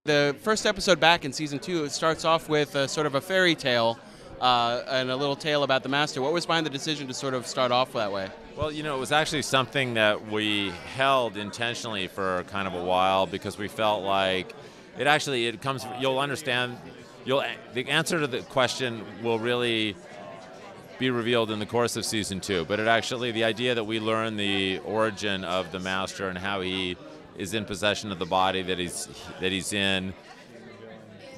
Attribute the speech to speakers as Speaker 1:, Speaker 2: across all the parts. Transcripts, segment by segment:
Speaker 1: The first episode back in season 2, it starts off with a sort of a fairy tale and a little tale about the master. What was behind the decision to sort of start off that way?
Speaker 2: Well, it was actually something that we held intentionally for kind of a while because we felt like it comes. You'll understand. The answer to the question will really be revealed in the course of season 2. But the idea that we learn the origin of the master and how he is in possession of the body that he's in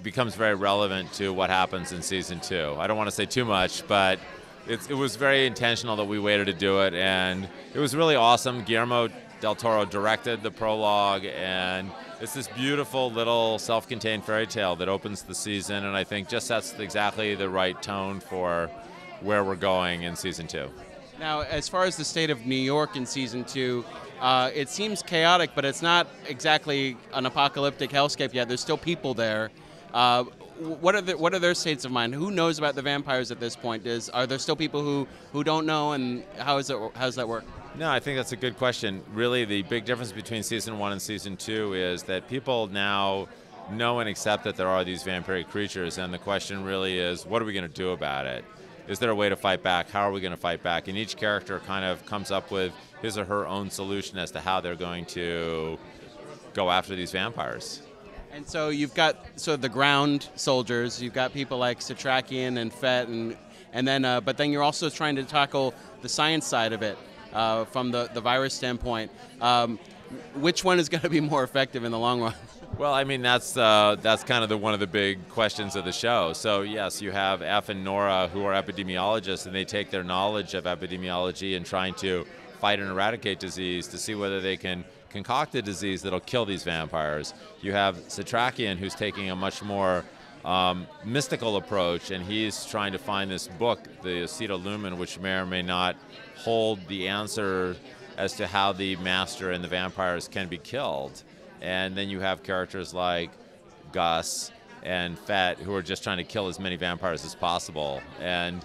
Speaker 2: becomes very relevant to what happens in season 2. I don't want to say too much, but it was very intentional that we waited to do it, and it was really awesome. Guillermo del Toro directed the prologue, and it's this beautiful little self-contained fairy tale that opens the season, and I think just sets exactly the right tone for where we're going in season 2.
Speaker 1: Now, as far as the state of New York in season 2, it seems chaotic, but it's not exactly an apocalyptic hellscape yet. There's still people there. What are their states of mind? Who knows about the vampires at this point? Are there still people who don't know, and how does that work?
Speaker 2: No, I think that's a good question. Really, the big difference between season 1 and season 2 is that people now know and accept that there are these vampiric creatures, and the question really is, what are we going to do about it? Is there a way to fight back? How are we going to fight back? And each character kind of comes up with his or her own solution as to how they're going to go after these vampires.
Speaker 1: And so you've got sort of the ground soldiers. You've got people like Satrakian and Fett, but then you're also trying to tackle the science side of it from the virus standpoint. Which one is going to be more effective in the long run?
Speaker 2: Well, I mean, that's kind of one of the big questions of the show. So yes, you have F and Nora, who are epidemiologists, and they take their knowledge of epidemiology and trying to fight and eradicate disease to see whether they can concoct a disease that'll kill these vampires. You have Satrakian, who's taking a much more mystical approach, and he's trying to find this book, the Aceta Lumen, which may or may not hold the answer as to how the master and the vampires can be killed. And then you have characters like Gus and Fett, who are just trying to kill as many vampires as possible. And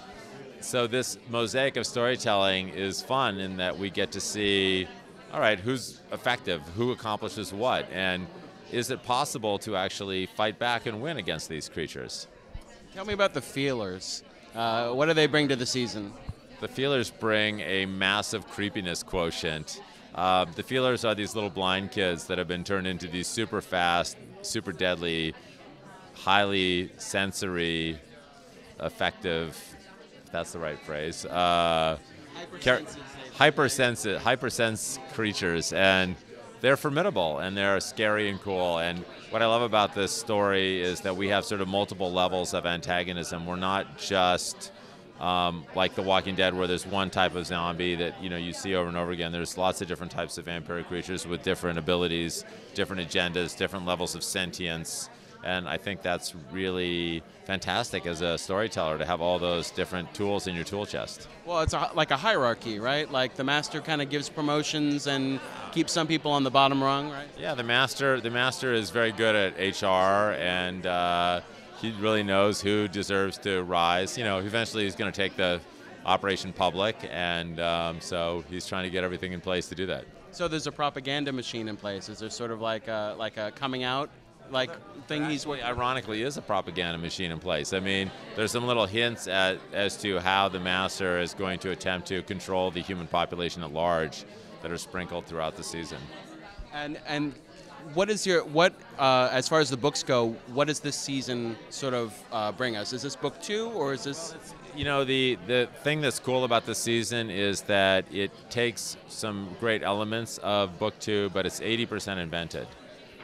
Speaker 2: so this mosaic of storytelling is fun in that we get to see, all right, who's effective, who accomplishes what, and is it possible to actually fight back and win against these creatures?
Speaker 1: Tell me about the Feelers. What do they bring to the season?
Speaker 2: The Feelers bring a massive creepiness quotient. The Feelers are these little blind kids that have been turned into these super fast, super deadly, highly sensory, effective, if that's the right phrase, hypersense creatures, and they're formidable and they're scary and cool. And what I love about this story is that we have sort of multiple levels of antagonism. We're not just like The Walking Dead, where there's one type of zombie that you see over and over again. There's lots of different types of vampiric creatures with different abilities, different agendas, different levels of sentience, and I think that's really fantastic as a storyteller to have all those different tools in your tool chest.
Speaker 1: Well, it's like a hierarchy, right? Like the master kind of gives promotions and keeps some people on the bottom rung, right?
Speaker 2: Yeah, the master is very good at HR, and he really knows who deserves to rise. Eventually he's going to take the operation public, and so he's trying to get everything in place to do that.
Speaker 1: So there's a propaganda machine in place. Is there sort of like a coming out thing he's working?
Speaker 2: Ironically, is a propaganda machine in place. I mean, there's some little hints as to how the master is going to attempt to control the human population at large that are sprinkled throughout the season.
Speaker 1: And what as far as the books go, what does this season sort of bring us? Is this book 2, or is this?
Speaker 2: The thing that's cool about this season is that it takes some great elements of book 2, but it's 80% invented.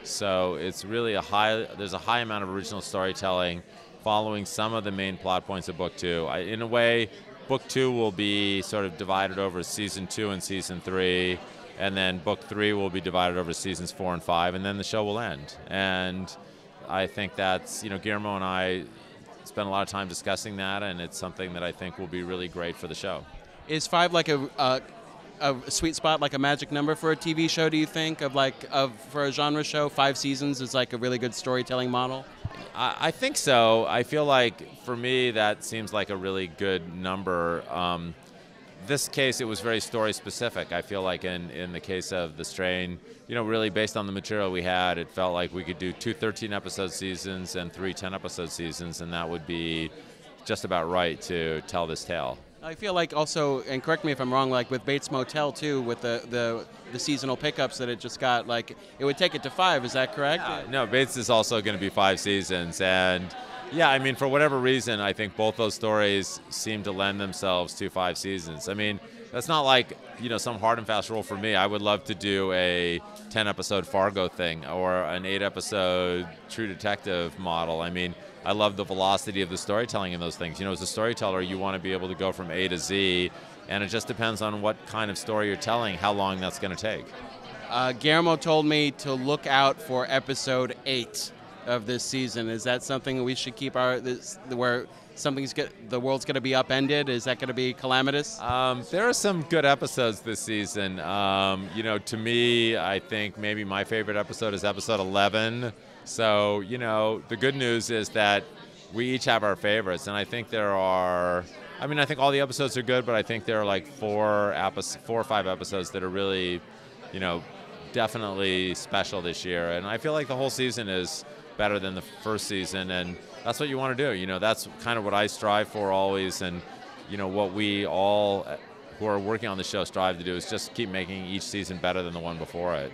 Speaker 2: So it's really there's a high amount of original storytelling following some of the main plot points of book 2. In a way, book 2 will be sort of divided over season 2 and season 3, and then book 3 will be divided over seasons 4 and 5, and then the show will end. And I think that's, Guillermo and I spent a lot of time discussing that, and it's something that I think will be really great for the show.
Speaker 1: Is 5 like a sweet spot, like a magic number for a TV show, do you think, for a genre show? 5 seasons is like a really good storytelling model?
Speaker 2: I think so. I feel like, for me, that seems like a really good number. this case, it was very story specific. I feel like in the case of The Strain, really based on the material we had, it felt like we could do 2 13-episode seasons and 3 10-episode seasons, and that would be just about right to tell this tale.
Speaker 1: I feel like also, and correct me if I'm wrong, like with Bates Motel too, with the seasonal pickups that it just got, like it would take it to 5. Is that correct?
Speaker 2: Yeah, no, Bates is also going to be 5 seasons, and yeah, I mean, for whatever reason, I think both those stories seem to lend themselves to 5 seasons. I mean, that's not like some hard and fast rule for me. I would love to do a 10-episode Fargo thing or an 8-episode True Detective model. I mean, I love the velocity of the storytelling in those things. As a storyteller, you want to be able to go from A to Z, and it just depends on what kind of story you're telling, how long that's going to take.
Speaker 1: Guillermo told me to look out for episode 8 of this season. Is that something we should keep where the world's going to be upended? Is that going to be calamitous?
Speaker 2: There are some good episodes this season. To me, I think maybe my favorite episode is episode 11. So, the good news is that we each have our favorites, and I think I think all the episodes are good, but I think there are like 4 or 5 episodes that are really, definitely special this year. And I feel like the whole season is better than the first season, and that's what you want to do. That's kind of what I strive for always, and what we all who are working on the show strive to do is just keep making each season better than the one before it.